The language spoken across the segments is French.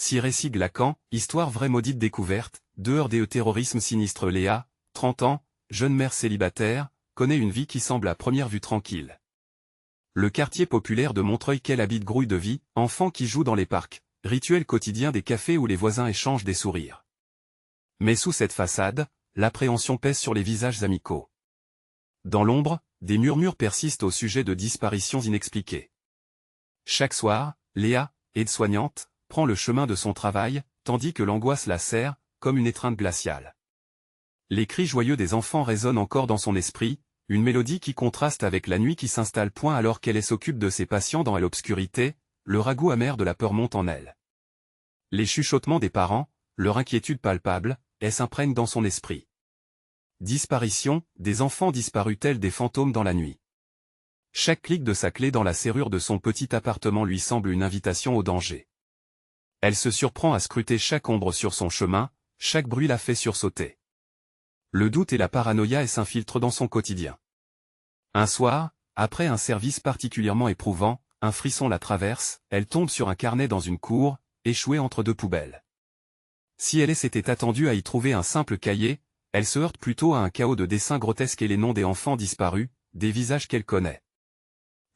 Si récit glaquant, histoire vraie maudite découverte, dehors des terrorisme sinistre. Léa, 30 ans, jeune mère célibataire, connaît une vie qui semble à première vue tranquille. Le quartier populaire de Montreuil qu'elle habite grouille de vie, enfants qui jouent dans les parcs, rituel quotidien des cafés où les voisins échangent des sourires. Mais sous cette façade, l'appréhension pèse sur les visages amicaux. Dans l'ombre, des murmures persistent au sujet de disparitions inexpliquées. Chaque soir, Léa, aide-soignante, prend le chemin de son travail, tandis que l'angoisse la serre, comme une étreinte glaciale. Les cris joyeux des enfants résonnent encore dans son esprit, une mélodie qui contraste avec la nuit qui s'installe point alors qu'elle s'occupe de ses patients dans l'obscurité, le ragoût amer de la peur monte en elle. Les chuchotements des parents, leur inquiétude palpable, s'imprègnent dans son esprit. Disparition, des enfants disparus tels des fantômes dans la nuit. Chaque clic de sa clé dans la serrure de son petit appartement lui semble une invitation au danger. Elle se surprend à scruter chaque ombre sur son chemin, chaque bruit la fait sursauter. Le doute et la paranoïa s'infiltrent dans son quotidien. Un soir, après un service particulièrement éprouvant, un frisson la traverse, elle tombe sur un carnet dans une cour, échoué entre deux poubelles. Si elle s'était attendue à y trouver un simple cahier, elle se heurte plutôt à un chaos de dessins grotesques et les noms des enfants disparus, des visages qu'elle connaît.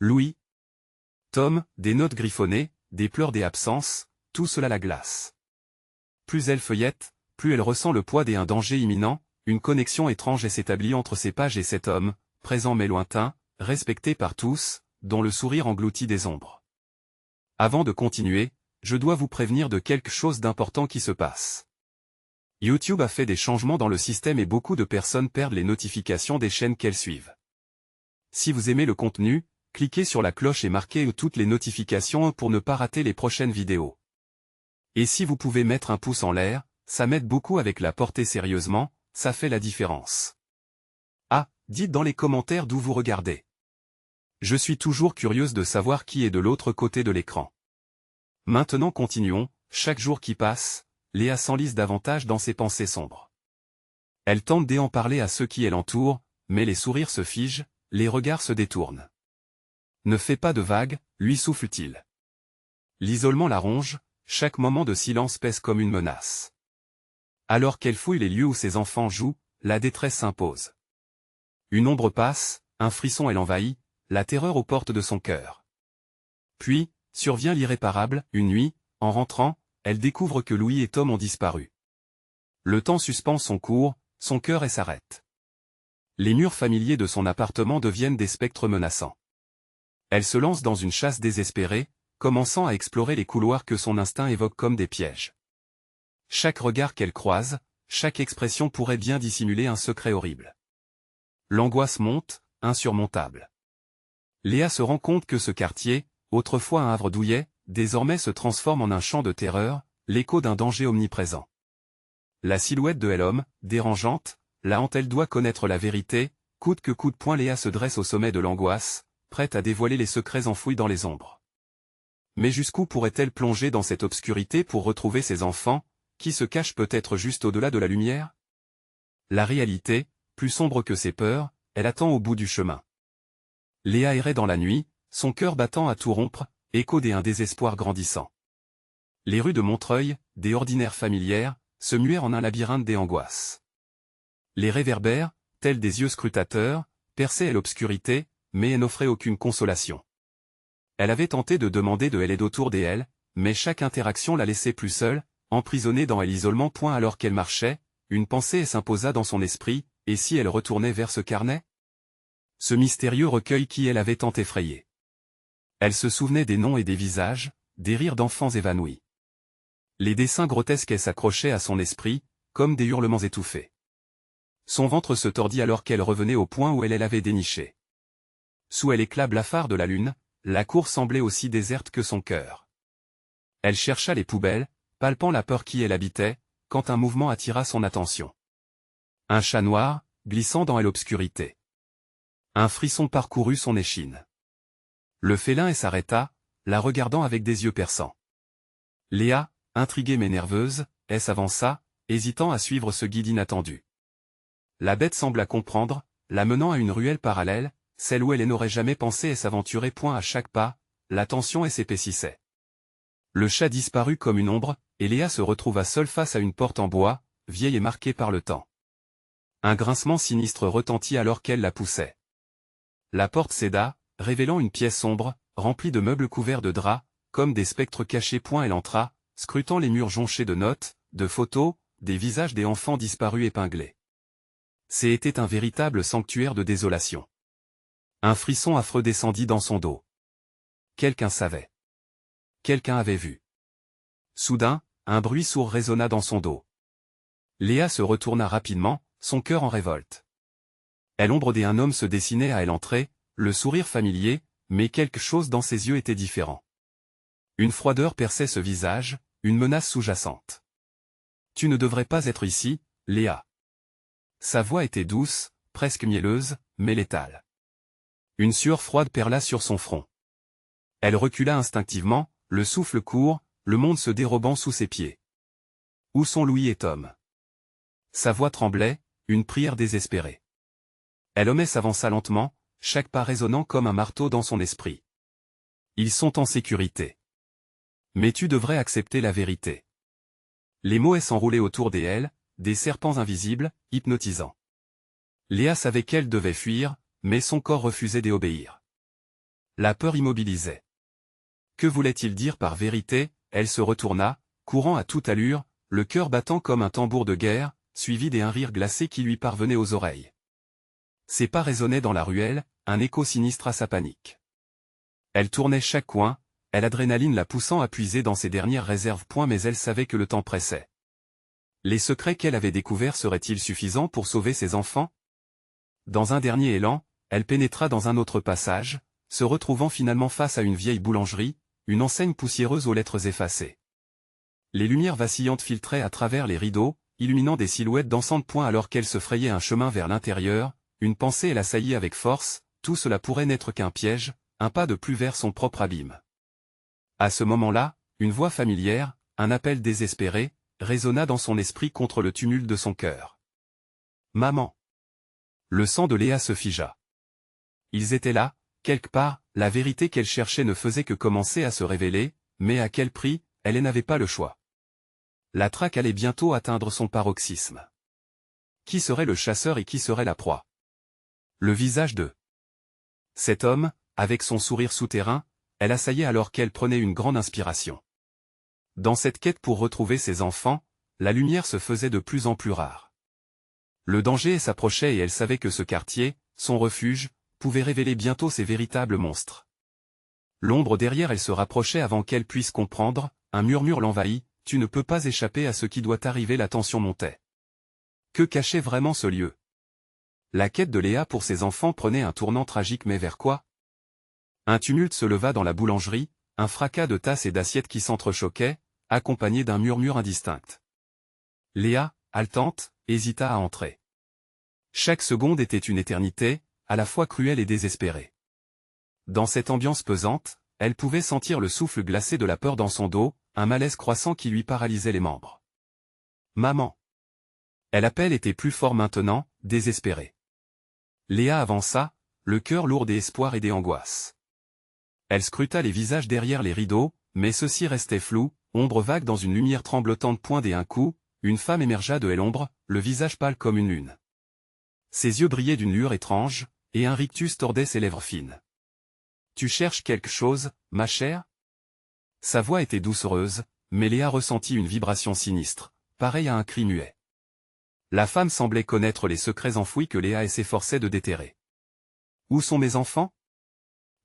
Louis, Tom, des notes griffonnées, des pleurs des absences, tout cela la glace. Plus elle feuillette, plus elle ressent le poids d'un danger imminent, une connexion étrange s'établit entre ces pages et cet homme, présent mais lointain, respecté par tous, dont le sourire engloutit des ombres. Avant de continuer, je dois vous prévenir de quelque chose d'important qui se passe. YouTube a fait des changements dans le système et beaucoup de personnes perdent les notifications des chaînes qu'elles suivent. Si vous aimez le contenu, cliquez sur la cloche et marquez toutes les notifications pour ne pas rater les prochaines vidéos. Et si vous pouvez mettre un pouce en l'air, ça m'aide beaucoup avec la portée sérieusement, ça fait la différence. Ah, dites dans les commentaires d'où vous regardez. Je suis toujours curieuse de savoir qui est de l'autre côté de l'écran. Maintenant continuons, chaque jour qui passe, Léa s'enlise davantage dans ses pensées sombres. Elle tente d'en parler à ceux qui l'entourent, mais les sourires se figent, les regards se détournent. Ne fais pas de vagues, lui souffle-t-il. L'isolement la ronge, chaque moment de silence pèse comme une menace. Alors qu'elle fouille les lieux où ses enfants jouent, la détresse s'impose. Une ombre passe, un frisson l'envahit, la terreur aux portes de son cœur. Puis, survient l'irréparable, une nuit, en rentrant, elle découvre que Louis et Tom ont disparu. Le temps suspend son cours, son cœur s'arrête. Les murs familiers de son appartement deviennent des spectres menaçants. Elle se lance dans une chasse désespérée, commençant à explorer les couloirs que son instinct évoque comme des pièges. Chaque regard qu'elle croise, chaque expression pourrait bien dissimuler un secret horrible. L'angoisse monte, insurmontable. Léa se rend compte que ce quartier, autrefois un havre douillet, désormais se transforme en un champ de terreur, l'écho d'un danger omniprésent. La silhouette de l'homme, dérangeante, la hante. Elle doit connaître la vérité, coûte que coûte. Léa se dresse au sommet de l'angoisse, prête à dévoiler les secrets enfouis dans les ombres. Mais jusqu'où pourrait-elle plonger dans cette obscurité pour retrouver ses enfants, qui se cachent peut-être juste au-delà de la lumière? La réalité, plus sombre que ses peurs, elle attend au bout du chemin. Léa errait dans la nuit, son cœur battant à tout rompre, écho d'un désespoir grandissant. Les rues de Montreuil, des ordinaires familières, se muaient en un labyrinthe des angoisses. Les réverbères, tels des yeux scrutateurs, perçaient l'obscurité, mais elle n'offrait aucune consolation. Elle avait tenté de demander de l'aide autour d'elle, mais chaque interaction la laissait plus seule, emprisonnée dans l'isolement. Alors qu'elle marchait, une pensée s'imposa dans son esprit, et si elle retournait vers ce carnet? Ce mystérieux recueil qui elle avait tant effrayé. Elle se souvenait des noms et des visages, des rires d'enfants évanouis. Les dessins grotesques s'accrochaient à son esprit, comme des hurlements étouffés. Son ventre se tordit alors qu'elle revenait au point où elle avait déniché. Sous l'éclat blafard de la lune, la cour semblait aussi déserte que son cœur. Elle chercha les poubelles, palpant la peur qui habitait, quand un mouvement attira son attention. Un chat noir, glissant dans l'obscurité. Un frisson parcourut son échine. Le félin s'arrêta, la regardant avec des yeux perçants. Léa, intriguée mais nerveuse, s'avança, hésitant à suivre ce guide inattendu. La bête sembla comprendre, la menant à une ruelle parallèle, celle où elle n'aurait jamais pensé s'aventurer. À chaque pas, la tension s'épaississait. Le chat disparut comme une ombre, et Léa se retrouva seule face à une porte en bois, vieille et marquée par le temps. Un grincement sinistre retentit alors qu'elle la poussait. La porte céda, révélant une pièce sombre, remplie de meubles couverts de draps, comme des spectres cachés. Elle entra, scrutant les murs jonchés de notes, de photos, des visages des enfants disparus épinglés. C'était un véritable sanctuaire de désolation. Un frisson affreux descendit dans son dos. Quelqu'un savait. Quelqu'un avait vu. Soudain, un bruit sourd résonna dans son dos. Léa se retourna rapidement, son cœur en révolte. L'ombre d'un homme se dessinait à elle entrer, le sourire familier, mais quelque chose dans ses yeux était différent. Une froideur perçait ce visage, une menace sous-jacente. « Tu ne devrais pas être ici, Léa. » Sa voix était douce, presque mielleuse, mais létale. Une sueur froide perla sur son front. Elle recula instinctivement, le souffle court, le monde se dérobant sous ses pieds. Où sont Louis et Tom? Sa voix tremblait, une prière désespérée. L'homme s'avança lentement, chaque pas résonnant comme un marteau dans son esprit. Ils sont en sécurité. Mais tu devrais accepter la vérité. Les mots s'enroulaient autour d'elle, des serpents invisibles, hypnotisants. Léa savait qu'elle devait fuir, mais son corps refusait d'obéir. La peur immobilisait. Que voulait-il dire par vérité? Elle se retourna, courant à toute allure, le cœur battant comme un tambour de guerre, suivi d'un rire glacé qui lui parvenait aux oreilles. Ses pas résonnaient dans la ruelle, un écho sinistre à sa panique. Elle tournait chaque coin, l'adrénaline la poussant à puiser dans ses dernières réserves. Mais elle savait que le temps pressait. Les secrets qu'elle avait découverts seraient-ils suffisants pour sauver ses enfants? Dans un dernier élan, elle pénétra dans un autre passage, se retrouvant finalement face à une vieille boulangerie, une enseigne poussiéreuse aux lettres effacées. Les lumières vacillantes filtraient à travers les rideaux, illuminant des silhouettes dansantes. Alors qu'elle se frayait un chemin vers l'intérieur, une pensée l'assaillit avec force, tout cela pourrait n'être qu'un piège, un pas de plus vers son propre abîme. À ce moment-là, une voix familière, un appel désespéré, résonna dans son esprit contre le tumulte de son cœur. Maman. Le sang de Léa se figea. Ils étaient là, quelque part, la vérité qu'elle cherchait ne faisait que commencer à se révéler, mais à quel prix? Elle n'avait pas le choix. La traque allait bientôt atteindre son paroxysme. Qui serait le chasseur et qui serait la proie? Le visage de cet homme, avec son sourire souterrain, elle assaillait alors qu'elle prenait une grande inspiration. Dans cette quête pour retrouver ses enfants, la lumière se faisait de plus en plus rare. Le danger s'approchait et elle savait que ce quartier, son refuge, pouvait révéler bientôt ses véritables monstres. L'ombre derrière elle se rapprochait avant qu'elle puisse comprendre, un murmure l'envahit, « Tu ne peux pas échapper à ce qui doit t'arriver ». La tension montait. Que cachait vraiment ce lieu? La quête de Léa pour ses enfants prenait un tournant tragique, mais vers quoi? Un tumulte se leva dans la boulangerie, un fracas de tasses et d'assiettes qui s'entrechoquaient, accompagné d'un murmure indistinct. Léa, haletante, hésita à entrer. Chaque seconde était une éternité, à la fois cruelle et désespérée. Dans cette ambiance pesante, elle pouvait sentir le souffle glacé de la peur dans son dos, un malaise croissant qui lui paralysait les membres. Maman. L'appel était plus fort maintenant, désespéré. Léa avança, le cœur lourd d'espoir et d'angoisse. Elle scruta les visages derrière les rideaux, mais ceux-ci restaient flous, ombre vague dans une lumière tremblotante. Et un coup, une femme émergea de l'ombre, le visage pâle comme une lune. Ses yeux brillaient d'une lueur étrange, et un rictus tordait ses lèvres fines. « Tu cherches quelque chose, ma chère ?» Sa voix était doucereuse, mais Léa ressentit une vibration sinistre, pareille à un cri muet. La femme semblait connaître les secrets enfouis que Léa s'efforçait de déterrer. « Où sont mes enfants ?»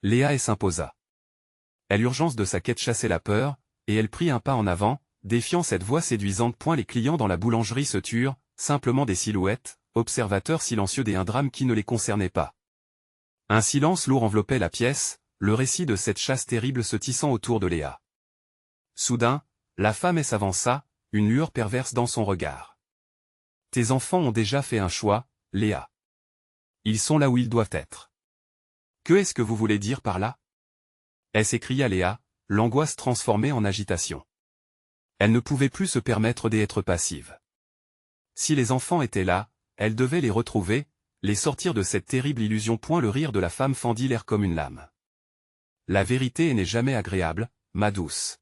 Léa s'imposa. L'urgence de sa quête chassait la peur, et elle prit un pas en avant, défiant cette voix séduisante. Les clients dans la boulangerie se turent, simplement des silhouettes, observateurs silencieux d'un drame qui ne les concernait pas. Un silence lourd enveloppait la pièce, le récit de cette chasse terrible se tissant autour de Léa. Soudain, la femme s'avança, une lueur perverse dans son regard. « Tes enfants ont déjà fait un choix, Léa. Ils sont là où ils doivent être. » « Que est-ce que vous voulez dire par là ?» s'écria Léa, l'angoisse transformée en agitation. Elle ne pouvait plus se permettre d'être passive. Si les enfants étaient là, elle devait les retrouver, les sortir de cette terrible illusion. Le rire de la femme fendit l'air comme une lame. « La vérité n'est jamais agréable, ma douce.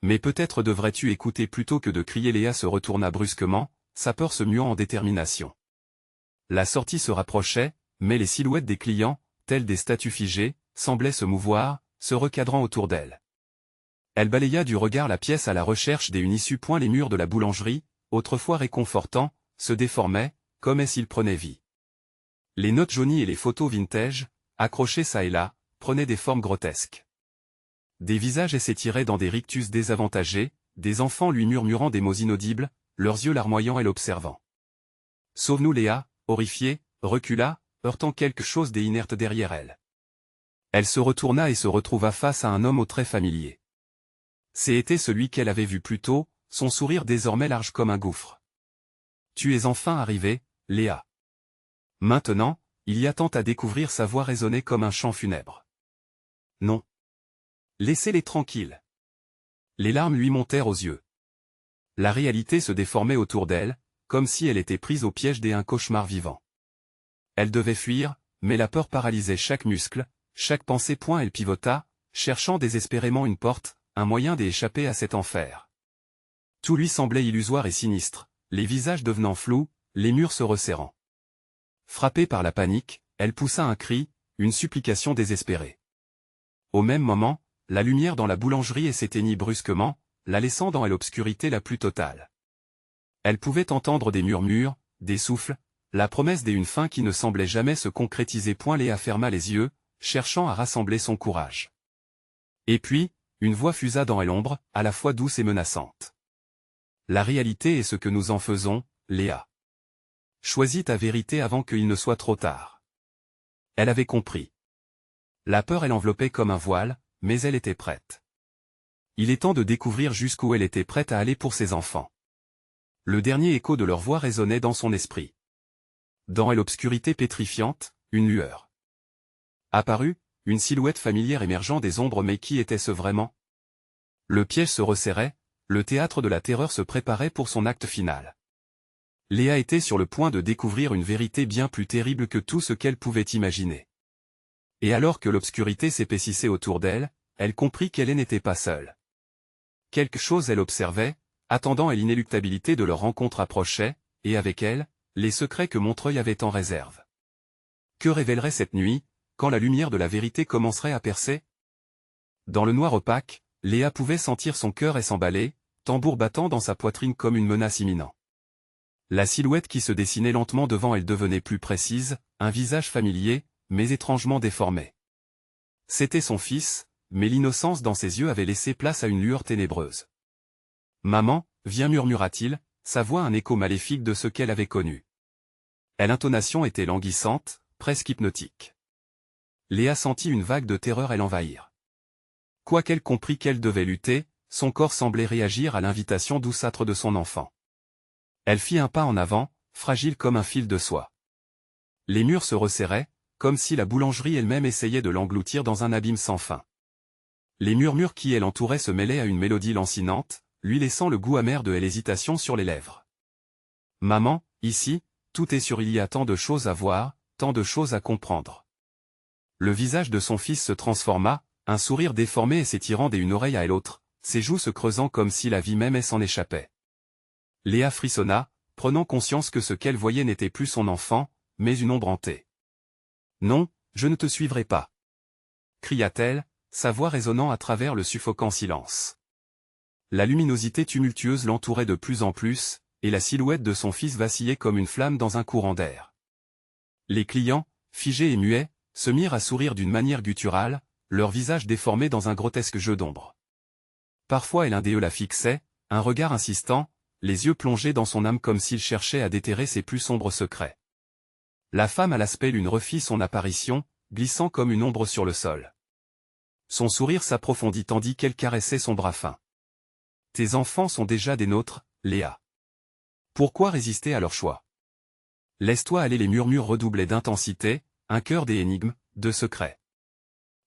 Mais peut-être devrais-tu écouter plutôt que de crier. Léa se retourna brusquement, sa peur se muant en détermination. La sortie se rapprochait, mais les silhouettes des clients, telles des statues figées, semblaient se mouvoir, se recadrant autour d'elle. Elle balaya du regard la pièce à la recherche d'une issue. Point les murs de la boulangerie, autrefois réconfortants, se déformaient, comme s'ils prenaient vie. Les notes jaunies et les photos vintage, accrochées çà et là, prenaient des formes grotesques. Des visages s'étiraient dans des rictus désavantagés, des enfants lui murmurant des mots inaudibles, leurs yeux larmoyants et l'observant. « Sauve-nous. » Léa, horrifiée, recula, heurtant quelque chose d'inerte derrière elle. Elle se retourna et se retrouva face à un homme aux traits familiers. C'était celui qu'elle avait vu plus tôt, son sourire désormais large comme un gouffre. « Tu es enfin arrivée, Léa. » Maintenant, il y a tant à découvrir. Sa voix résonnait comme un chant funèbre. « Non. Laissez-les tranquilles. » Les larmes lui montèrent aux yeux. La réalité se déformait autour d'elle, comme si elle était prise au piège d'un cauchemar vivant. Elle devait fuir, mais la peur paralysait chaque muscle, chaque pensée. Elle pivota, cherchant désespérément une porte, un moyen d'échapper à cet enfer. Tout lui semblait illusoire et sinistre, les visages devenant flous, les murs se resserrant. Frappée par la panique, elle poussa un cri, une supplication désespérée. Au même moment, la lumière dans la boulangerie s'éteignit brusquement, la laissant dans l'obscurité la plus totale. Elle pouvait entendre des murmures, des souffles, la promesse d'une fin qui ne semblait jamais se concrétiser. Léa ferma les yeux, cherchant à rassembler son courage. Et puis, une voix fusa dans l'ombre, à la fois douce et menaçante. « La réalité est ce que nous en faisons, Léa. Choisis ta vérité avant qu'il ne soit trop tard. » Elle avait compris. La peur l'enveloppait comme un voile, mais elle était prête. Il est temps de découvrir jusqu'où elle était prête à aller pour ses enfants. Le dernier écho de leur voix résonnait dans son esprit. Dans l'obscurité pétrifiante, une lueur apparut, une silhouette familière émergeant des ombres. Mais qui était-ce vraiment? Le piège se resserrait, le théâtre de la terreur se préparait pour son acte final. Léa était sur le point de découvrir une vérité bien plus terrible que tout ce qu'elle pouvait imaginer. Et alors que l'obscurité s'épaississait autour d'elle, elle comprit qu'elle n'était pas seule. Quelque chose elle observait, attendant, et l'inéluctabilité de leur rencontre approchait, et avec elle, les secrets que Montreuil avait en réserve. Que révélerait cette nuit, quand la lumière de la vérité commencerait à percer? Dans le noir opaque, Léa pouvait sentir son cœur s'emballer, tambour battant dans sa poitrine comme une menace imminente. La silhouette qui se dessinait lentement devant elle devenait plus précise, un visage familier, mais étrangement déformé. C'était son fils, mais l'innocence dans ses yeux avait laissé place à une lueur ténébreuse. « Maman, viens, murmura-t-il, sa voix un écho maléfique de ce qu'elle avait connu. L'intonation était languissante, presque hypnotique. Léa sentit une vague de terreur l'envahir. Quoiqu'elle comprit qu'elle devait lutter, son corps semblait réagir à l'invitation douceâtre de son enfant. Elle fit un pas en avant, fragile comme un fil de soie. Les murs se resserraient, comme si la boulangerie elle-même essayait de l'engloutir dans un abîme sans fin. Les murmures qui l'entouraient se mêlaient à une mélodie lancinante, lui laissant le goût amer de l'hésitation sur les lèvres. « Maman, ici, tout est sûr. Il y a tant de choses à voir, tant de choses à comprendre. » Le visage de son fils se transforma, un sourire déformé s'étirant d'une oreille à l'autre, ses joues se creusant comme si la vie même s'en échappait. Léa frissonna, prenant conscience que ce qu'elle voyait n'était plus son enfant, mais une ombre hantée. « Non, je ne te suivrai pas. » cria-t-elle, sa voix résonnant à travers le suffocant silence. La luminosité tumultueuse l'entourait de plus en plus, et la silhouette de son fils vacillait comme une flamme dans un courant d'air. Les clients, figés et muets, se mirent à sourire d'une manière gutturale, leurs visages déformés dans un grotesque jeu d'ombre. Parfois l'un d'eux la fixait, un regard insistant, les yeux plongés dans son âme comme s'il cherchait à déterrer ses plus sombres secrets. La femme à l'aspect lune refit son apparition, glissant comme une ombre sur le sol. Son sourire s'approfondit tandis qu'elle caressait son bras fin. « Tes enfants sont déjà des nôtres, Léa. Pourquoi résister à leur choix? Laisse-toi aller. » Les murmures redoublaient d'intensité, un cœur d'énigmes, de secrets.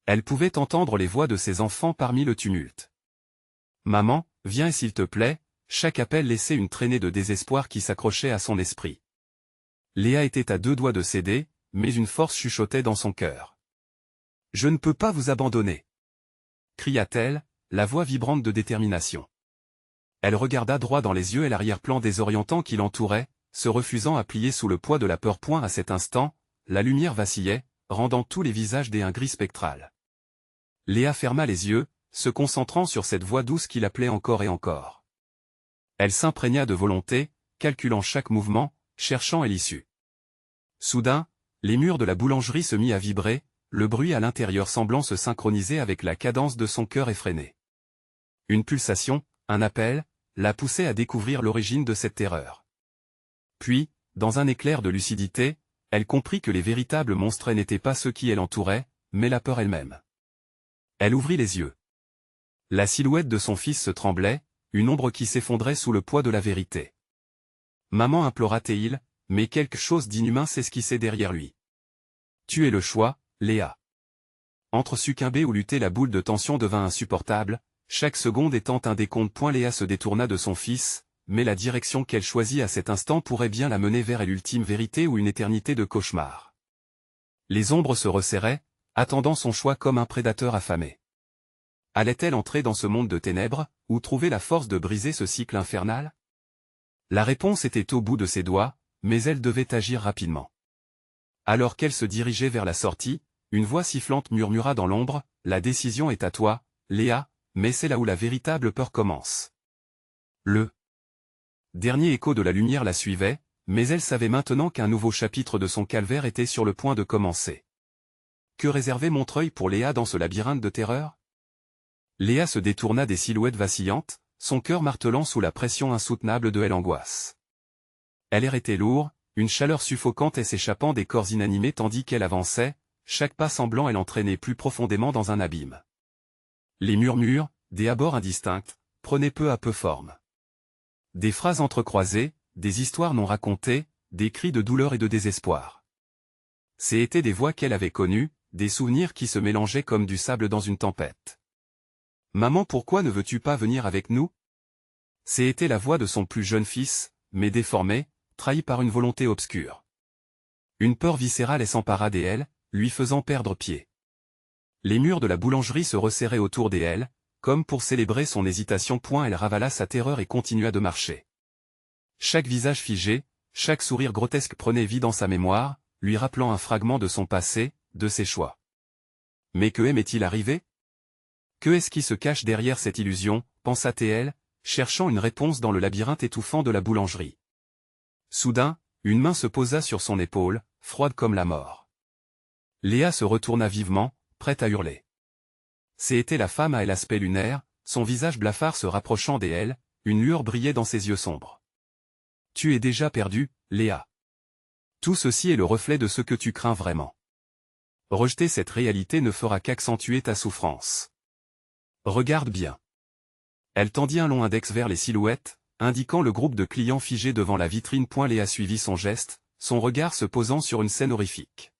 Elle pouvait entendre les voix de ses enfants parmi le tumulte. « Maman, viens s'il te plaît », chaque appel laissait une traînée de désespoir qui s'accrochait à son esprit. Léa était à deux doigts de céder, mais une force chuchotait dans son cœur. « Je ne peux pas vous abandonner » cria-t-elle, la voix vibrante de détermination. Elle regarda droit dans les yeux et l'arrière-plan désorientant qui l'entourait, se refusant à plier sous le poids de la peur. À cet instant, la lumière vacillait, rendant tous les visages d'un gris spectral. Léa ferma les yeux, se concentrant sur cette voix douce qui l'appelait encore et encore. Elle s'imprégna de volonté, calculant chaque mouvement, cherchant l'issue. Soudain, les murs de la boulangerie se mit à vibrer, le bruit à l'intérieur semblant se synchroniser avec la cadence de son cœur effréné. Une pulsation, un appel, la poussait à découvrir l'origine de cette terreur. Puis, dans un éclair de lucidité, elle comprit que les véritables monstres n'étaient pas ceux qui l'entouraient, mais la peur elle-même. Elle ouvrit les yeux. La silhouette de son fils se tremblait, une ombre qui s'effondrait sous le poids de la vérité. Maman, implora-t-il, mais quelque chose d'inhumain s'esquissait derrière lui. Tu es le choix, Léa. Entre succomber ou lutter, la boule de tension devint insupportable, chaque seconde étant un décompte. Léa se détourna de son fils, mais la direction qu'elle choisit à cet instant pourrait bien la mener vers l'ultime vérité ou une éternité de cauchemar. Les ombres se resserraient, attendant son choix comme un prédateur affamé. Allait-elle entrer dans ce monde de ténèbres, ou trouver la force de briser ce cycle infernal? La réponse était au bout de ses doigts, mais elle devait agir rapidement. Alors qu'elle se dirigeait vers la sortie, une voix sifflante murmura dans l'ombre, « La décision est à toi, Léa, mais c'est là où la véritable peur commence. » Le dernier écho de la lumière la suivait, mais elle savait maintenant qu'un nouveau chapitre de son calvaire était sur le point de commencer. Que réservait Montreuil pour Léa dans ce labyrinthe de terreur? Léa se détourna des silhouettes vacillantes, son cœur martelant sous la pression insoutenable de l'angoisse. L'air était lourd, une chaleur suffocante et s'échappant des corps inanimés tandis qu'elle avançait, chaque pas semblant l'entraîner plus profondément dans un abîme. Les murmures, des abords indistincts, prenaient peu à peu forme. Des phrases entrecroisées, des histoires non racontées, des cris de douleur et de désespoir. C'étaient des voix qu'elle avait connues, des souvenirs qui se mélangeaient comme du sable dans une tempête. « Maman, pourquoi ne veux-tu pas venir avec nous ?» C'était la voix de son plus jeune fils, mais déformé, trahi par une volonté obscure. Une peur viscérale s'empara d'elle, lui faisant perdre pied. Les murs de la boulangerie se resserraient autour d'elle, comme pour célébrer son hésitation. Elle ravala sa terreur et continua de marcher. Chaque visage figé, chaque sourire grotesque prenait vie dans sa mémoire, lui rappelant un fragment de son passé, de ses choix. Mais que m'est-il arrivé? Que est-ce qui se cache derrière cette illusion, pensa-t-elle, cherchant une réponse dans le labyrinthe étouffant de la boulangerie. Soudain, une main se posa sur son épaule, froide comme la mort. Léa se retourna vivement, prête à hurler. C'était la femme à l'aspect lunaire, son visage blafard se rapprochant d'elle, une lueur brillait dans ses yeux sombres. « Tu es déjà perdue, Léa. Tout ceci est le reflet de ce que tu crains vraiment. Rejeter cette réalité ne fera qu'accentuer ta souffrance. Regarde bien. » Elle tendit un long index vers les silhouettes, indiquant le groupe de clients figés devant la vitrine. Léa suivit son geste, son regard se posant sur une scène horrifique.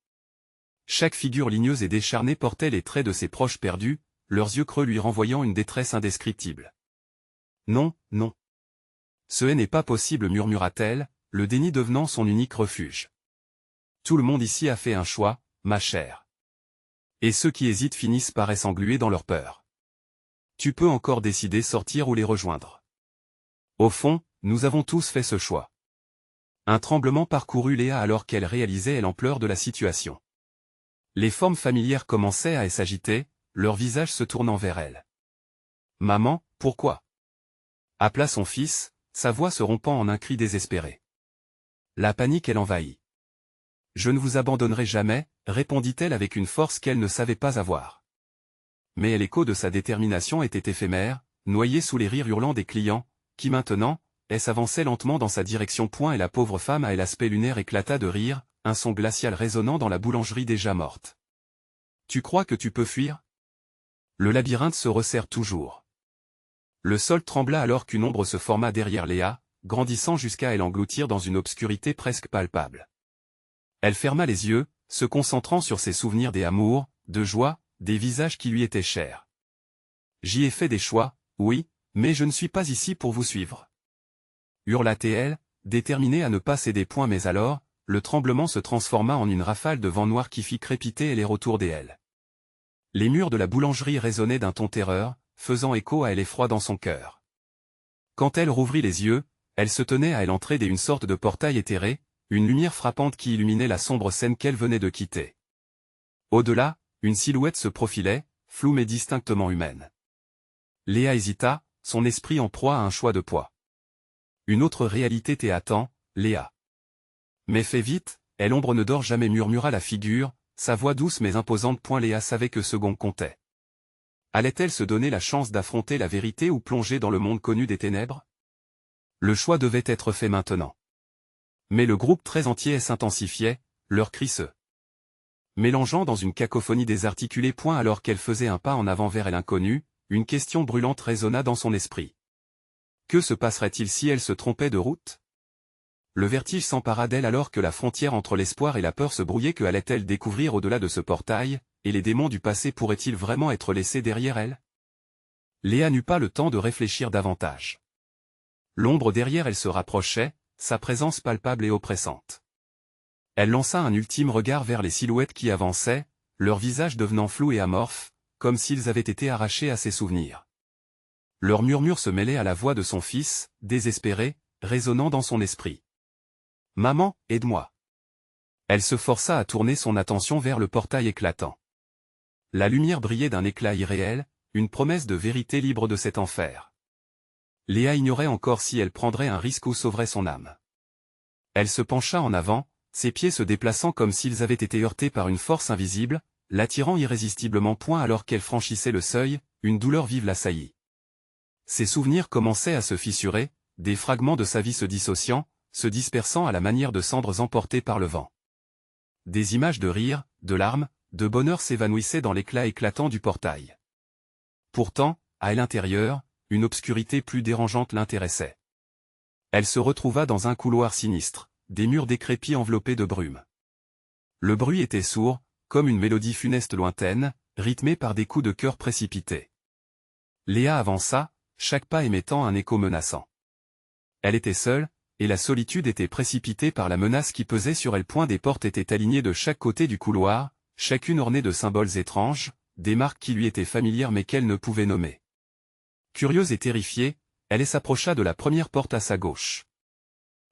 Chaque figure ligneuse et décharnée portait les traits de ses proches perdus, leurs yeux creux lui renvoyant une détresse indescriptible. « Non, non. Ce n'est pas possible, murmura-t-elle, le déni devenant son unique refuge. Tout le monde ici a fait un choix, ma chère. Et ceux qui hésitent finissent par s'engluer dans leur peur. Tu peux encore décider sortir ou les rejoindre. Au fond, nous avons tous fait ce choix. » Un tremblement parcourut Léa alors qu'elle réalisait l'ampleur de la situation. Les formes familières commençaient à s'agiter, leur visage se tournant vers elle. « Maman, pourquoi ?» appela son fils, sa voix se rompant en un cri désespéré. La panique l'envahit. « Je ne vous abandonnerai jamais, » répondit-elle avec une force qu'elle ne savait pas avoir. Mais l'écho de sa détermination était éphémère, noyé sous les rires hurlants des clients, qui maintenant, s'avançaient lentement dans sa direction. Et la pauvre femme à l'aspect lunaire éclata de rire, un son glacial résonnant dans la boulangerie déjà morte. « Tu crois que tu peux fuir ?» Le labyrinthe se resserre toujours. Le sol trembla alors qu'une ombre se forma derrière Léa, grandissant jusqu'à l'engloutir dans une obscurité presque palpable. Elle ferma les yeux, se concentrant sur ses souvenirs d'amour, de joie, des visages qui lui étaient chers. « J'y ai fait des choix, oui, mais je ne suis pas ici pour vous suivre. » hurla-t-elle, déterminée à ne pas céder. Mais alors, le tremblement se transforma en une rafale de vent noir qui fit crépiter l'air autour d'elle. Les murs de la boulangerie résonnaient d'un ton terreur, faisant écho à l'effroi dans son cœur. Quand elle rouvrit les yeux, elle se tenait à l'entrée d'une sorte de portail éthéré, une lumière frappante qui illuminait la sombre scène qu'elle venait de quitter. Au-delà, une silhouette se profilait, floue mais distinctement humaine. Léa hésita, son esprit en proie à un choix de poids. Une autre réalité t'attend, Léa. Mais fais vite, et l'ombre ne dort jamais, murmura la figure, sa voix douce mais imposante. Léa savait que second comptait. Allait-elle se donner la chance d'affronter la vérité ou plonger dans le monde connu des ténèbres? Le choix devait être fait maintenant. Mais le groupe très entier s'intensifiait, leurs cris se mélangeant dans une cacophonie désarticulée. Alors qu'elle faisait un pas en avant vers l'inconnu, une question brûlante résonna dans son esprit. Que se passerait-il si elle se trompait de route? Le vertige s'empara d'elle alors que la frontière entre l'espoir et la peur se brouillait. Que allait-elle découvrir au-delà de ce portail, et les démons du passé pourraient-ils vraiment être laissés derrière elle? Léa n'eut pas le temps de réfléchir davantage. L'ombre derrière elle se rapprochait, sa présence palpable et oppressante. Elle lança un ultime regard vers les silhouettes qui avançaient, leurs visages devenant flous et amorphes, comme s'ils avaient été arrachés à ses souvenirs. Leur murmure se mêlait à la voix de son fils, désespéré, résonnant dans son esprit. « Maman, aide-moi !» Elle se força à tourner son attention vers le portail éclatant. La lumière brillait d'un éclat irréel, une promesse de vérité libre de cet enfer. Léa ignorait encore si elle prendrait un risque ou sauverait son âme. Elle se pencha en avant, ses pieds se déplaçant comme s'ils avaient été heurtés par une force invisible, l'attirant irrésistiblement. Alors qu'elle franchissait le seuil, une douleur vive l'assaillit. Ses souvenirs commençaient à se fissurer, des fragments de sa vie se dissociant, se dispersant à la manière de cendres emportées par le vent. Des images de rire, de larmes, de bonheur s'évanouissaient dans l'éclat éclatant du portail. Pourtant, à l'intérieur, une obscurité plus dérangeante l'intéressait. Elle se retrouva dans un couloir sinistre, des murs décrépits enveloppés de brume. Le bruit était sourd, comme une mélodie funeste lointaine, rythmée par des coups de cœur précipités. Léa avança, chaque pas émettant un écho menaçant. Elle était seule, et la solitude était précipitée par la menace qui pesait sur elle. Des portes étaient alignées de chaque côté du couloir, chacune ornée de symboles étranges, des marques qui lui étaient familières mais qu'elle ne pouvait nommer. Curieuse et terrifiée, elle s'approcha de la première porte à sa gauche.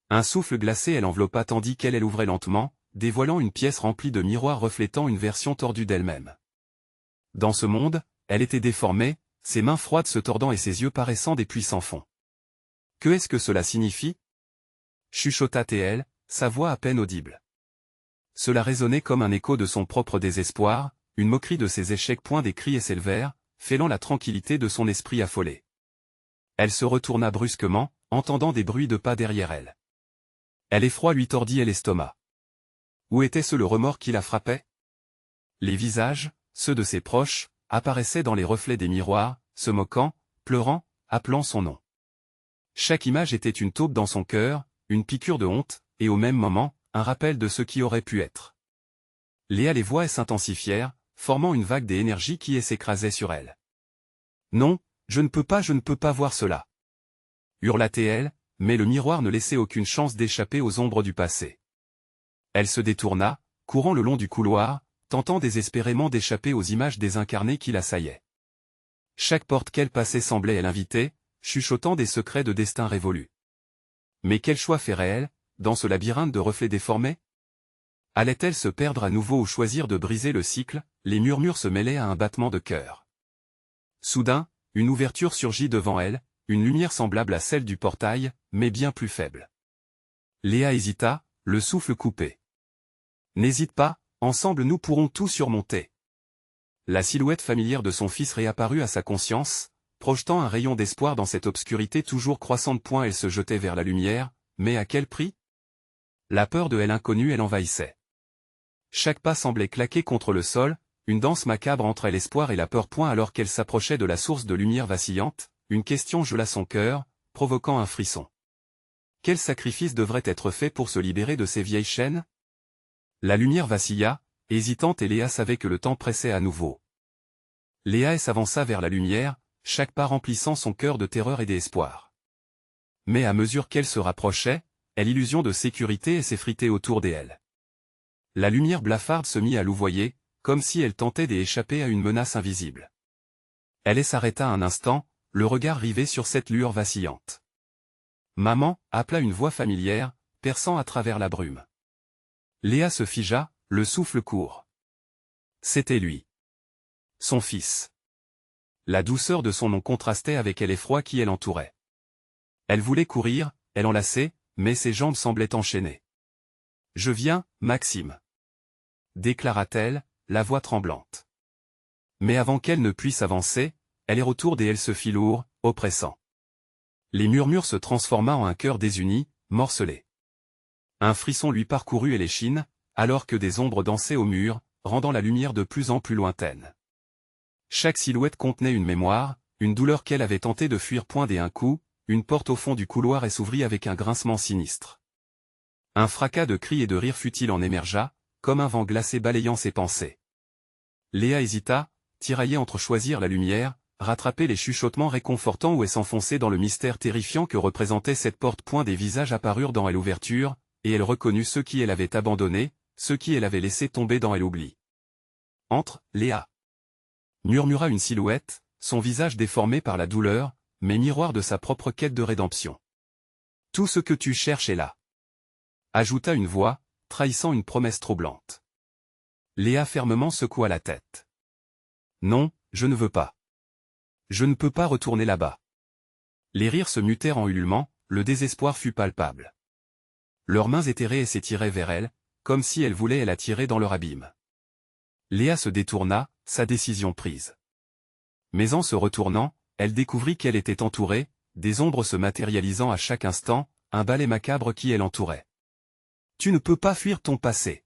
Un souffle glacé elle enveloppa tandis qu'elle ouvrait lentement, dévoilant une pièce remplie de miroirs reflétant une version tordue d'elle-même. Dans ce monde, elle était déformée, ses mains froides se tordant et ses yeux paraissant des puits sans fond. « Que est-ce que cela signifie » chuchota-t-elle, sa voix à peine audible. Cela résonnait comme un écho de son propre désespoir, une moquerie de ses échecs. Des cris s'élevèrent, fêlant la tranquillité de son esprit affolé. Elle se retourna brusquement, entendant des bruits de pas derrière elle. L'effroi lui tordit l'estomac. Où était-ce le remords qui la frappait? Les visages, ceux de ses proches, apparaissaient dans les reflets des miroirs, se moquant, pleurant, appelant son nom. Chaque image était une taupe dans son cœur, une piqûre de honte, et au même moment, un rappel de ce qui aurait pu être. Léa, les voix s'intensifièrent, formant une vague d'énergie qui s'écrasait sur elle. « Non, je ne peux pas voir cela !» hurla-t-elle, mais le miroir ne laissait aucune chance d'échapper aux ombres du passé. Elle se détourna, courant le long du couloir, tentant désespérément d'échapper aux images désincarnées qui l'assaillaient. Chaque porte qu'elle passait semblait l'inviter, chuchotant des secrets de destin révolu. Mais quel choix ferait-elle, dans ce labyrinthe de reflets déformés? Allait-elle se perdre à nouveau ou choisir de briser le cycle? Les murmures se mêlaient à un battement de cœur. Soudain, une ouverture surgit devant elle, une lumière semblable à celle du portail, mais bien plus faible. Léa hésita, le souffle coupé. « N'hésite pas, ensemble nous pourrons tout surmonter. » La silhouette familière de son fils réapparut à sa conscience, projetant un rayon d'espoir dans cette obscurité toujours croissante. Elle se jetait vers la lumière, mais à quel prix? La peur de l'inconnu l'envahissait. Chaque pas semblait claquer contre le sol, une danse macabre entre l'espoir et la peur. Alors qu'elle s'approchait de la source de lumière vacillante, une question gela son cœur, provoquant un frisson. Quel sacrifice devrait être fait pour se libérer de ces vieilles chaînes? La lumière vacilla, hésitante, et Léa savait que le temps pressait à nouveau. Léa s'avança vers la lumière, chaque pas remplissant son cœur de terreur et d'espoir. Mais à mesure qu'elle se rapprochait, l'illusion de sécurité s'effritait autour d'elle. La lumière blafarde se mit à louvoyer, comme si elle tentait d'échapper à une menace invisible. Elle s'arrêta un instant, le regard rivé sur cette lueur vacillante. « Maman » appela une voix familière, perçant à travers la brume. Léa se figea, le souffle court. C'était lui. Son fils. La douceur de son nom contrastait avec l'effroi qui l'entourait. Elle voulait courir, elle enlaçait, mais ses jambes semblaient enchaînées. « Je viens, Maxime. » déclara-t-elle, la voix tremblante. Mais avant qu'elle ne puisse avancer, elle retourna et elle se fit lourd, oppressant. Les murmures se transforma en un cœur désuni, morcelé. Un frisson lui parcourut l'échine, alors que des ombres dansaient au mur, rendant la lumière de plus en plus lointaine. Chaque silhouette contenait une mémoire, une douleur qu'elle avait tenté de fuir point d'un coup, une porte au fond du couloir s'ouvrit avec un grincement sinistre. Un fracas de cris et de rires futile en émergea, comme un vent glacé balayant ses pensées. Léa hésita, tiraillée entre choisir la lumière, rattraper les chuchotements réconfortants ou s'enfoncer dans le mystère terrifiant que représentait cette porte. Des visages apparurent dans l'ouverture, et elle reconnut ceux qui elle avait abandonnés, ceux qui elle avait laissé tomber dans l'oubli. « Entre, Léa !» murmura une silhouette, son visage déformé par la douleur, mais miroir de sa propre quête de rédemption. « Tout ce que tu cherches est là !» ajouta une voix, trahissant une promesse troublante. Léa fermement secoua la tête. « Non, je ne veux pas. Je ne peux pas retourner là-bas. » Les rires se mutèrent en ululements, le désespoir fut palpable. Leurs mains éthérées s'étiraient vers elle, comme si elles voulaient l'attirer dans leur abîme. Léa se détourna, sa décision prise. Mais en se retournant, elle découvrit qu'elle était entourée, des ombres se matérialisant à chaque instant, un balai macabre qui l'entourait. « Tu ne peux pas fuir ton passé !»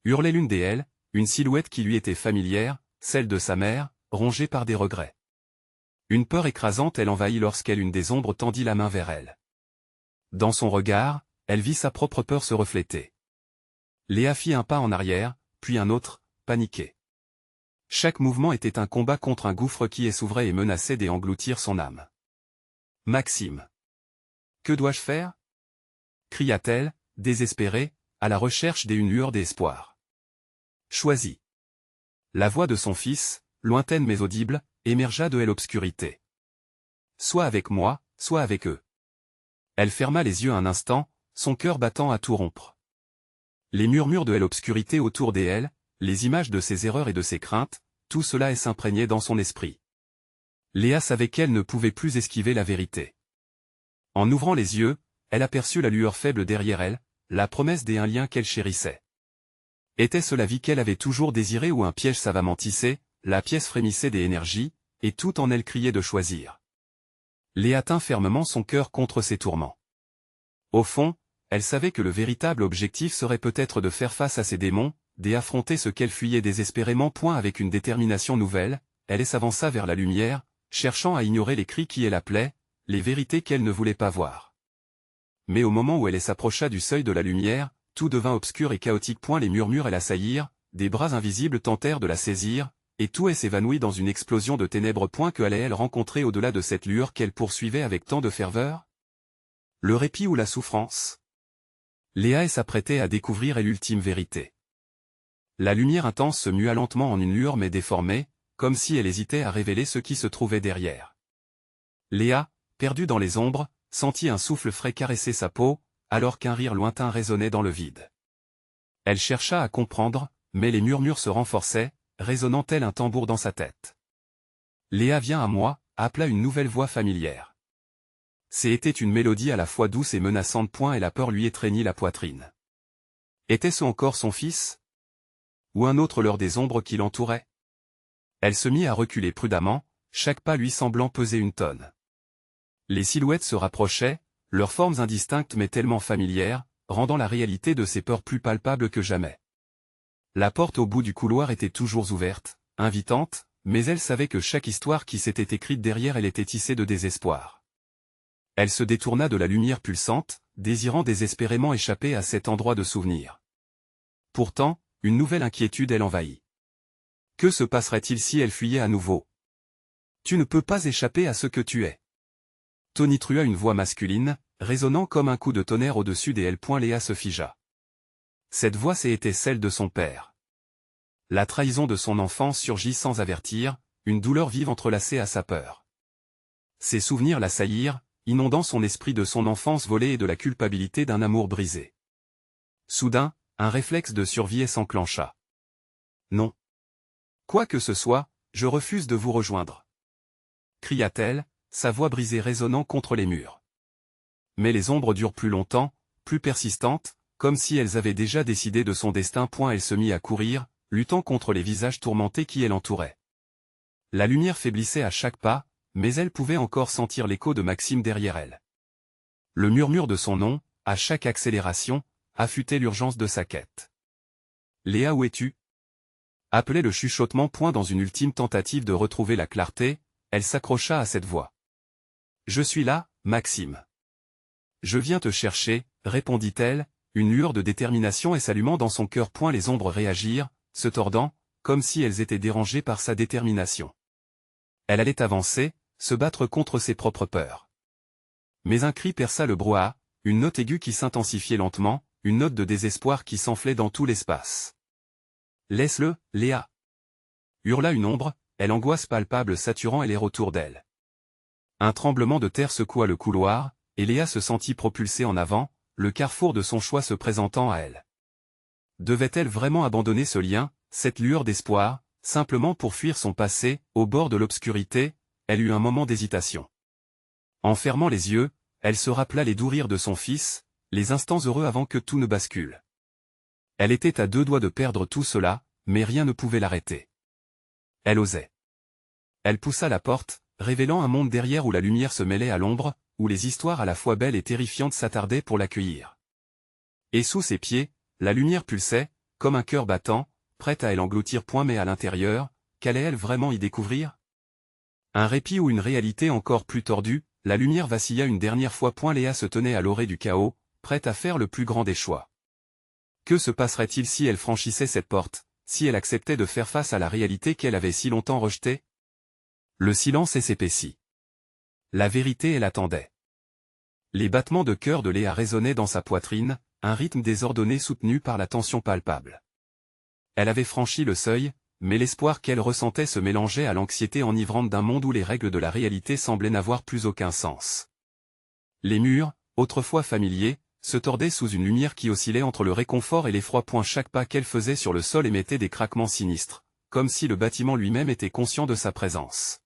hurlait l'une d'elles, une silhouette qui lui était familière, celle de sa mère, rongée par des regrets. Une peur écrasante envahit lorsqu'une des ombres tendit la main vers elle. Dans son regard, elle vit sa propre peur se refléter. Léa fit un pas en arrière, puis un autre, paniquée. Chaque mouvement était un combat contre un gouffre qui s'ouvrait et menaçait d'engloutir son âme. « Maxime. Que dois-je faire ?» cria-t-elle, désespérée, à la recherche d'une lueur d'espoir. « Choisis. » La voix de son fils, lointaine mais audible, émergea de l'obscurité. « Soit avec moi, soit avec eux. » Elle ferma les yeux un instant, son cœur battant à tout rompre. Les murmures de l'obscurité autour d'elle, les images de ses erreurs et de ses craintes, tout cela s'imprégnait dans son esprit. Léa savait qu'elle ne pouvait plus esquiver la vérité. En ouvrant les yeux, elle aperçut la lueur faible derrière elle, la promesse d'un lien qu'elle chérissait. Était-ce la vie qu'elle avait toujours désirée ou un piège savamment tissé? La pièce frémissait des énergies, et tout en elle criait de choisir. Léa tint fermement son cœur contre ses tourments. Au fond, elle savait que le véritable objectif serait peut-être de faire face à ses démons, d'affronter ce qu'elle fuyait désespérément. Avec une détermination nouvelle, elle s'avança vers la lumière, cherchant à ignorer les cris qui l'appelaient, les vérités qu'elle ne voulait pas voir. Mais au moment où elle s'approcha du seuil de la lumière, tout devint obscur et chaotique. Les murmures l'assaillirent, des bras invisibles tentèrent de la saisir, et tout s'évanouit dans une explosion de ténèbres. Que allait-elle rencontrer au-delà de cette lueur qu'elle poursuivait avec tant de ferveur? Le répit ou la souffrance? Léa s'apprêtait à découvrir l'ultime vérité. La lumière intense se mua lentement en une lueur mais déformée, comme si elle hésitait à révéler ce qui se trouvait derrière. Léa, perdue dans les ombres, sentit un souffle frais caresser sa peau, alors qu'un rire lointain résonnait dans le vide. Elle chercha à comprendre, mais les murmures se renforçaient, résonnant tel un tambour dans sa tête. « Léa, viens à moi » appela une nouvelle voix familière. C'était une mélodie à la fois douce et menaçante. Et la peur lui étreignit la poitrine. Était-ce encore son fils? Ou un autre leurre des ombres qui l'entourait? Elle se mit à reculer prudemment, chaque pas lui semblant peser une tonne. Les silhouettes se rapprochaient, leurs formes indistinctes mais tellement familières, rendant la réalité de ses peurs plus palpable que jamais. La porte au bout du couloir était toujours ouverte, invitante, mais elle savait que chaque histoire qui s'était écrite derrière elle était tissée de désespoir. Elle se détourna de la lumière pulsante, désirant désespérément échapper à cet endroit de souvenir. Pourtant, une nouvelle inquiétude l'envahit. Que se passerait-il si elle fuyait à nouveau? Tu ne peux pas échapper à ce que tu es. Tonitruya une voix masculine, résonnant comme un coup de tonnerre au-dessus d'elle. Léa se figea. Cette voix était celle de son père. La trahison de son enfance surgit sans avertir, une douleur vive entrelacée à sa peur. Ses souvenirs l'assaillirent, inondant son esprit de son enfance volée et de la culpabilité d'un amour brisé. Soudain, un réflexe de survie s'enclencha. Non. Quoi que ce soit, je refuse de vous rejoindre. Cria-t-elle, sa voix brisée résonnant contre les murs. Mais les ombres durent plus longtemps, plus persistantes, comme si elles avaient déjà décidé de son destin. Elle se mit à courir, luttant contre les visages tourmentés qui l'entouraient. La lumière faiblissait à chaque pas, mais elle pouvait encore sentir l'écho de Maxime derrière elle. Le murmure de son nom, à chaque accélération, affûtait l'urgence de sa quête. Léa, où es-tu? Appelait le chuchotement. Dans une ultime tentative de retrouver la clarté, elle s'accrocha à cette voix. Je suis là, Maxime. Je viens te chercher, répondit-elle, une lueur de détermination s'allumant dans son cœur. Les ombres réagirent, se tordant, comme si elles étaient dérangées par sa détermination. Elle allait avancer, se battre contre ses propres peurs. Mais un cri perça le brouhaha, une note aiguë qui s'intensifiait lentement, une note de désespoir qui s'enflait dans tout l'espace. Laisse-le, Léa. Hurla une ombre, elle angoisse palpable saturant l'air autour d'elle. Un tremblement de terre secoua le couloir, et Léa se sentit propulsée en avant, le carrefour de son choix se présentant à elle. Devait-elle vraiment abandonner ce lien, cette lueur d'espoir, simplement pour fuir son passé? Au bord de l'obscurité, elle eut un moment d'hésitation. En fermant les yeux, elle se rappela les doux rires de son fils, les instants heureux avant que tout ne bascule. Elle était à 2 doigts de perdre tout cela, mais rien ne pouvait l'arrêter. Elle osait. Elle poussa la porte, révélant un monde derrière où la lumière se mêlait à l'ombre, où les histoires à la fois belles et terrifiantes s'attardaient pour l'accueillir. Et sous ses pieds, la lumière pulsait, comme un cœur battant, prête à l'engloutir. Mais à l'intérieur, qu'allait-elle vraiment y découvrir? Un répit ou une réalité encore plus tordue? La lumière vacilla une dernière fois. Léa se tenait à l'orée du chaos, prête à faire le plus grand des choix. Que se passerait-il si elle franchissait cette porte, si elle acceptait de faire face à la réalité qu'elle avait si longtemps rejetée? Le silence s'épaissit. La vérité, elle attendait. Les battements de cœur de Léa résonnaient dans sa poitrine, un rythme désordonné soutenu par la tension palpable. Elle avait franchi le seuil, mais l'espoir qu'elle ressentait se mélangeait à l'anxiété enivrante d'un monde où les règles de la réalité semblaient n'avoir plus aucun sens. Les murs, autrefois familiers, se tordaient sous une lumière qui oscillait entre le réconfort et l'effroi. Chaque pas qu'elle faisait sur le sol émettait des craquements sinistres, comme si le bâtiment lui-même était conscient de sa présence.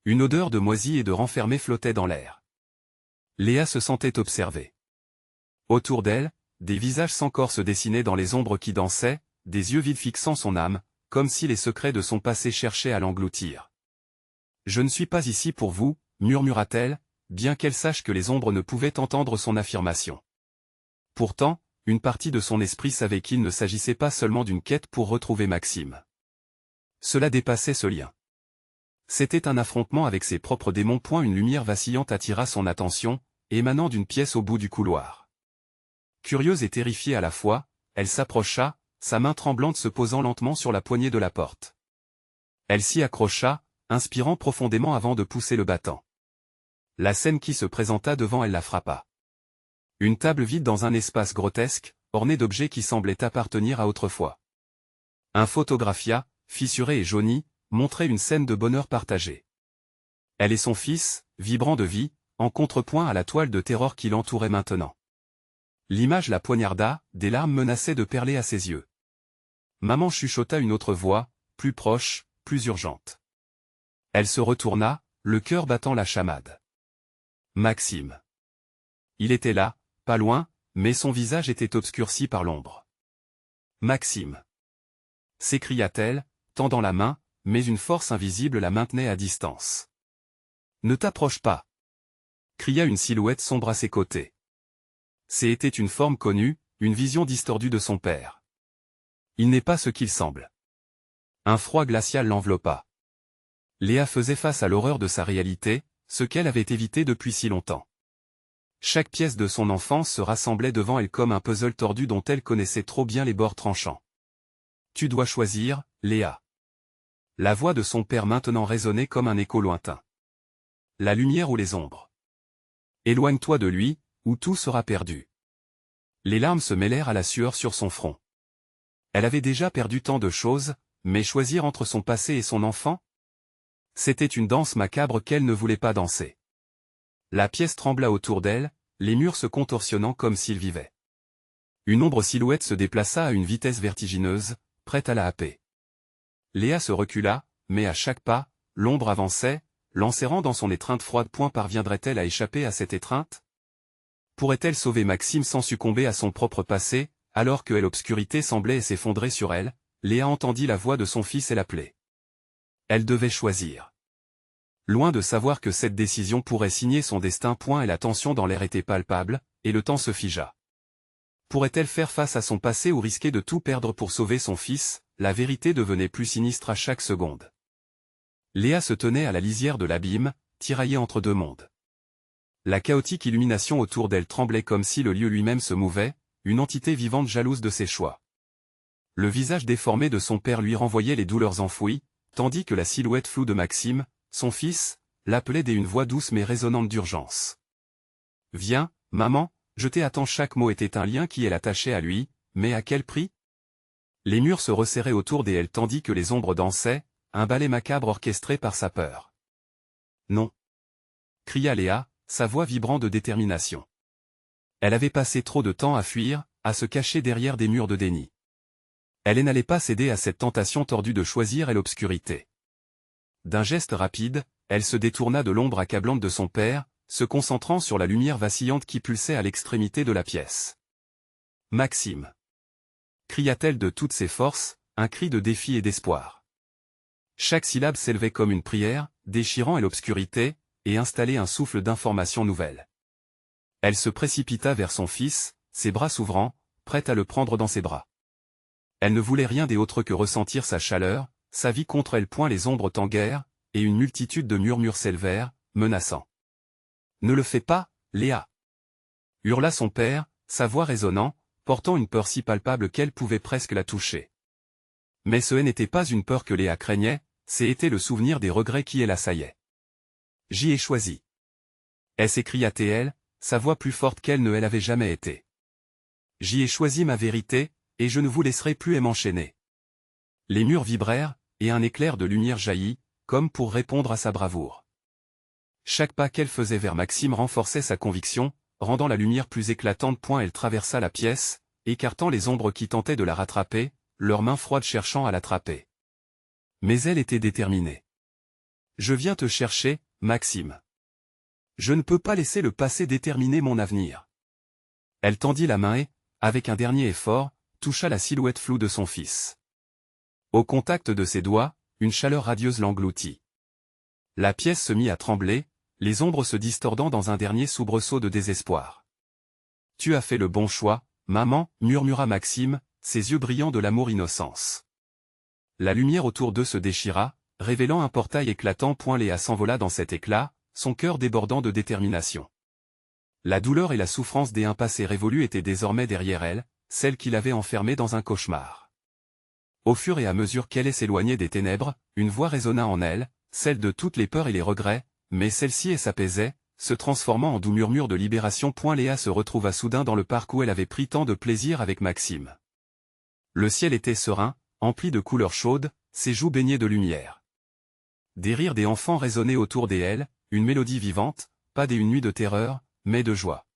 Une odeur de moisi et de renfermé flottait dans l'air. Léa se sentait observée. Autour d'elle, des visages sans corps se dessinaient dans les ombres qui dansaient, des yeux vides fixant son âme, comme si les secrets de son passé cherchaient à l'engloutir. « Je ne suis pas ici pour vous », murmura-t-elle, bien qu'elle sache que les ombres ne pouvaient entendre son affirmation. Pourtant, une partie de son esprit savait qu'il ne s'agissait pas seulement d'une quête pour retrouver Maxime. Cela dépassait ce lien. C'était un affrontement avec ses propres démons. Une lumière vacillante attira son attention, émanant d'une pièce au bout du couloir. Curieuse et terrifiée à la fois, elle s'approcha, sa main tremblante se posant lentement sur la poignée de la porte. Elle s'y accrocha, inspirant profondément avant de pousser le battant. La scène qui se présenta devant elle la frappa. Une table vide dans un espace grotesque, ornée d'objets qui semblaient appartenir à autrefois. Un photographia, fissuré et jauni, montrait une scène de bonheur partagé. Elle et son fils, vibrant de vie, en contrepoint à la toile de terreur qui l'entourait maintenant. L'image la poignarda, des larmes menaçaient de perler à ses yeux. Maman, chuchota une autre voix, plus proche, plus urgente. Elle se retourna, le cœur battant la chamade. Maxime. Il était là, pas loin, mais son visage était obscurci par l'ombre. Maxime. S'écria-t-elle, tendant la main, mais une force invisible la maintenait à distance. Ne t'approche pas. Cria une silhouette sombre à ses côtés. C'était une forme connue, une vision distordue de son père. Il n'est pas ce qu'il semble. Un froid glacial l'enveloppa. Léa faisait face à l'horreur de sa réalité, ce qu'elle avait évité depuis si longtemps. Chaque pièce de son enfance se rassemblait devant elle comme un puzzle tordu dont elle connaissait trop bien les bords tranchants. Tu dois choisir, Léa. La voix de son père maintenant résonnait comme un écho lointain. La lumière ou les ombres. Éloigne-toi de lui, ou tout sera perdu. Les larmes se mêlèrent à la sueur sur son front. Elle avait déjà perdu tant de choses, mais choisir entre son passé et son enfant? C'était une danse macabre qu'elle ne voulait pas danser. La pièce trembla autour d'elle, les murs se contorsionnant comme s'ils vivaient. Une ombre silhouette se déplaça à une vitesse vertigineuse, prête à la happer. Léa se recula, mais à chaque pas, l'ombre avançait, l'enserrant dans son étreinte froide. Parviendrait-elle à échapper à cette étreinte? Pourrait-elle sauver Maxime sans succomber à son propre passé, alors que l'obscurité semblait s'effondrer sur elle? Léa entendit la voix de son fils et l'appelait. Elle devait choisir. Loin de savoir que cette décision pourrait signer son destin. Et la tension dans l'air était palpable, et le temps se figea. Pourrait-elle faire face à son passé ou risquer de tout perdre pour sauver son fils? La vérité devenait plus sinistre à chaque seconde. Léa se tenait à la lisière de l'abîme, tiraillée entre deux mondes. La chaotique illumination autour d'elle tremblait comme si le lieu lui-même se mouvait, une entité vivante jalouse de ses choix. Le visage déformé de son père lui renvoyait les douleurs enfouies, tandis que la silhouette floue de Maxime, son fils, l'appelait d'une voix douce mais résonnante d'urgence. « Viens, maman, je t'attends. » Chaque mot était un lien qui l'attachait à lui, mais à quel prix? Les murs se resserraient autour d'elle tandis que les ombres dansaient, un ballet macabre orchestré par sa peur. « Non !» cria Léa, sa voix vibrant de détermination. Elle avait passé trop de temps à fuir, à se cacher derrière des murs de déni. Elle n'allait pas céder à cette tentation tordue de choisir l'obscurité. D'un geste rapide, elle se détourna de l'ombre accablante de son père, se concentrant sur la lumière vacillante qui pulsait à l'extrémité de la pièce. « Maxime !» cria-t-elle de toutes ses forces, un cri de défi et d'espoir. Chaque syllabe s'élevait comme une prière, déchirant l'obscurité, et installait un souffle d'information nouvelle. Elle se précipita vers son fils, ses bras s'ouvrant, prête à le prendre dans ses bras. Elle ne voulait rien d'autre que ressentir sa chaleur, sa vie contre elle. Les ombres tanguèrent, et une multitude de murmures s'élevèrent, menaçants. « Ne le fais pas, Léa !» hurla son père, sa voix résonnant, portant une peur si palpable qu'elle pouvait presque la toucher. Mais ce n'était pas une peur que Léa craignait, c'était le souvenir des regrets qui l'assaillaient. « J'y ai choisi. » s'écria-t-elle, sa voix plus forte qu'elle ne l'avait jamais été. « J'y ai choisi ma vérité, et je ne vous laisserai plus m'enchaîner. » Les murs vibrèrent, et un éclair de lumière jaillit, comme pour répondre à sa bravoure. Chaque pas qu'elle faisait vers Maxime renforçait sa conviction, rendant la lumière plus éclatante. Elle traversa la pièce, écartant les ombres qui tentaient de la rattraper, leurs mains froides cherchant à l'attraper. Mais elle était déterminée. « Je viens te chercher, Maxime. Je ne peux pas laisser le passé déterminer mon avenir. » Elle tendit la main et, avec un dernier effort, toucha la silhouette floue de son fils. Au contact de ses doigts, une chaleur radieuse l'engloutit. La pièce se mit à trembler, les ombres se distordant dans un dernier soubresaut de désespoir. « Tu as fait le bon choix, maman, » murmura Maxime, ses yeux brillants de l'amour innocence. La lumière autour d'eux se déchira, révélant un portail éclatant. Léa s'envola dans cet éclat, son cœur débordant de détermination. La douleur et la souffrance d'un passé révolu étaient désormais derrière elle, celle qui l'avait enfermée dans un cauchemar. Au fur et à mesure qu'elle s'éloignait des ténèbres, une voix résonna en elle, celle de toutes les peurs et les regrets, mais celle-ci s'apaisait, se transformant en doux murmure de libération. Léa se retrouva soudain dans le parc où elle avait pris tant de plaisir avec Maxime. Le ciel était serein, empli de couleurs chaudes, ses joues baignées de lumière. Des rires des enfants résonnaient autour d'elle, une mélodie vivante, pas d'une nuit de terreur, mais de joie.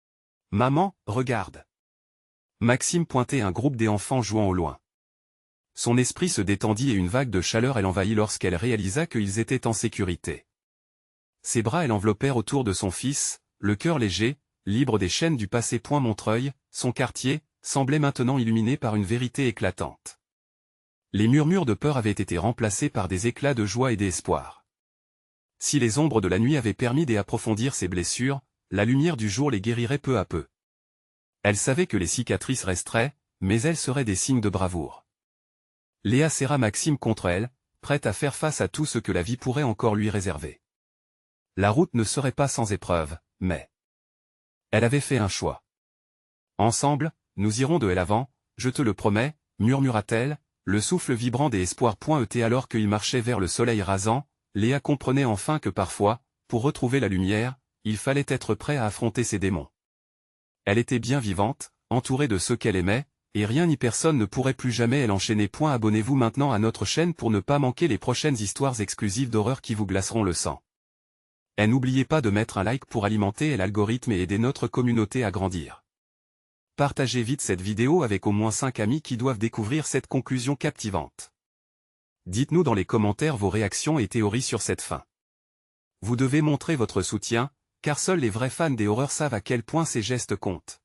« Maman, regarde !» Maxime pointait un groupe des enfants jouant au loin. Son esprit se détendit et une vague de chaleur l'envahit lorsqu'elle réalisa qu'ils étaient en sécurité. Ses bras l'enveloppèrent autour de son fils, le cœur léger, libre des chaînes du passé. Montreuil, son quartier, semblait maintenant illuminé par une vérité éclatante. Les murmures de peur avaient été remplacés par des éclats de joie et d'espoir. Si les ombres de la nuit avaient permis d'approfondir ses blessures, la lumière du jour les guérirait peu à peu. Elle savait que les cicatrices resteraient, mais elles seraient des signes de bravoure. Léa serra Maxime contre elle, prête à faire face à tout ce que la vie pourrait encore lui réserver. La route ne serait pas sans épreuve, mais elle avait fait un choix. « Ensemble, nous irons de l'avant, je te le promets, » murmura-t-elle, le souffle vibrant des espoirs. Alors qu'ils marchaient vers le soleil rasant, Léa comprenait enfin que parfois, pour retrouver la lumière, il fallait être prêt à affronter ses démons. Elle était bien vivante, entourée de ceux qu'elle aimait, Et rien ni personne ne pourrait plus jamais l'enchaîner. Abonnez-vous maintenant à notre chaîne pour ne pas manquer les prochaines histoires exclusives d'horreur qui vous glaceront le sang. Et n'oubliez pas de mettre un like pour alimenter l'algorithme et aider notre communauté à grandir. Partagez vite cette vidéo avec au moins 5 amis qui doivent découvrir cette conclusion captivante. Dites-nous dans les commentaires vos réactions et théories sur cette fin. Vous devez montrer votre soutien, car seuls les vrais fans des horreurs savent à quel point ces gestes comptent.